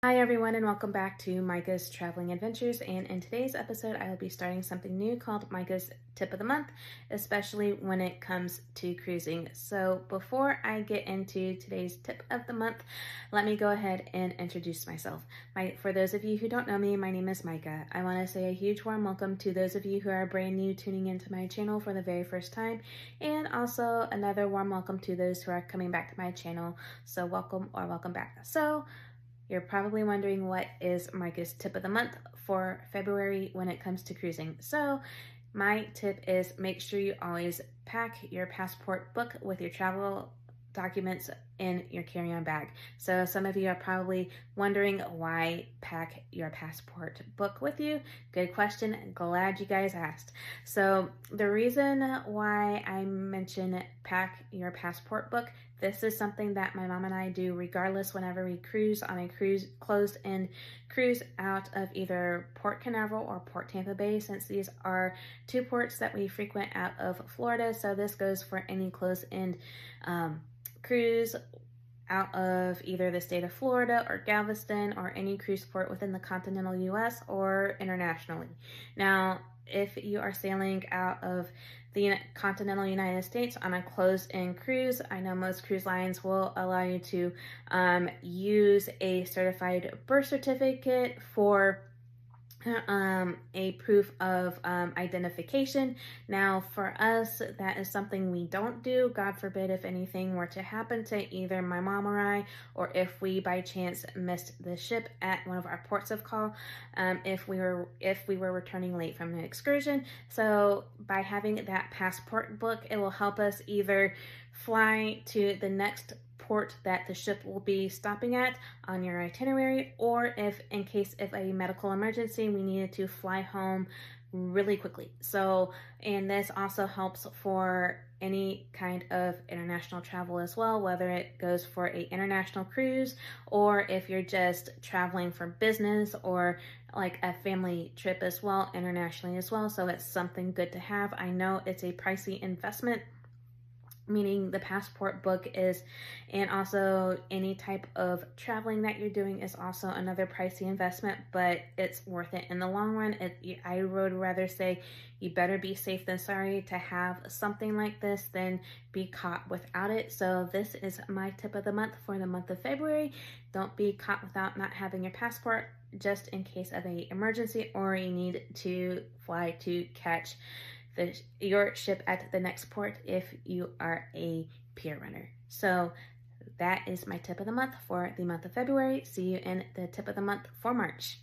Hi everyone and welcome back to Micah's Traveling Adventures, and in today's episode I will be starting something new called Micah's Tip of the Month, especially when it comes to cruising. So before I get into today's tip of the month, let me go ahead and introduce myself. For those of you who don't know me, my name is Micah. I want to say a huge warm welcome to those of you who are brand new tuning into my channel for the very first time, and also another warm welcome to those who are coming back to my channel. So welcome or welcome back. So you're probably wondering what is Micah's tip of the month for February when it comes to cruising. So my tip is make sure you always pack your passport book with your travel documents in your carry-on bag. So some of you are probably wondering why pack your passport book with you. Good question. Glad you guys asked. So the reason why I mention pack your passport book, this is something that my mom and I do regardless whenever we cruise on a closed-end cruise out of either Port Canaveral or Port Tampa Bay, since these are two ports that we frequent out of Florida. So this goes for any closed-end cruise out of either the state of Florida or Galveston or any cruise port within the continental US or internationally. Now, if you are sailing out of the continental United States on a closed-in cruise, I know most cruise lines will allow you to use a certified birth certificate for a proof of identification. Now for us, that is something we don't do. God forbid if anything were to happen to either my mom or I, or if we by chance missed the ship at one of our ports of call, if we were returning late from an excursion. So by having that passport book, it will help us either fly to the next port that the ship will be stopping at on your itinerary, or if in case of a medical emergency we needed to fly home really quickly. So, and this also helps for any kind of international travel as well, whether it goes for a international cruise or if you're just traveling for business or like a family trip as well, internationally as well. So it's something good to have. I know it's a pricey investment, meaning the passport book is, and also any type of traveling that you're doing is also another pricey investment, but it's worth it in the long run. I would rather say you better be safe than sorry to have something like this than be caught without it. So this is my tip of the month for the month of February. Don't be caught without not having your passport, just in case of an emergency or you need to fly to catch your ship at the next port if you are a pier runner. So that is my tip of the month for the month of February. See you in the tip of the month for March.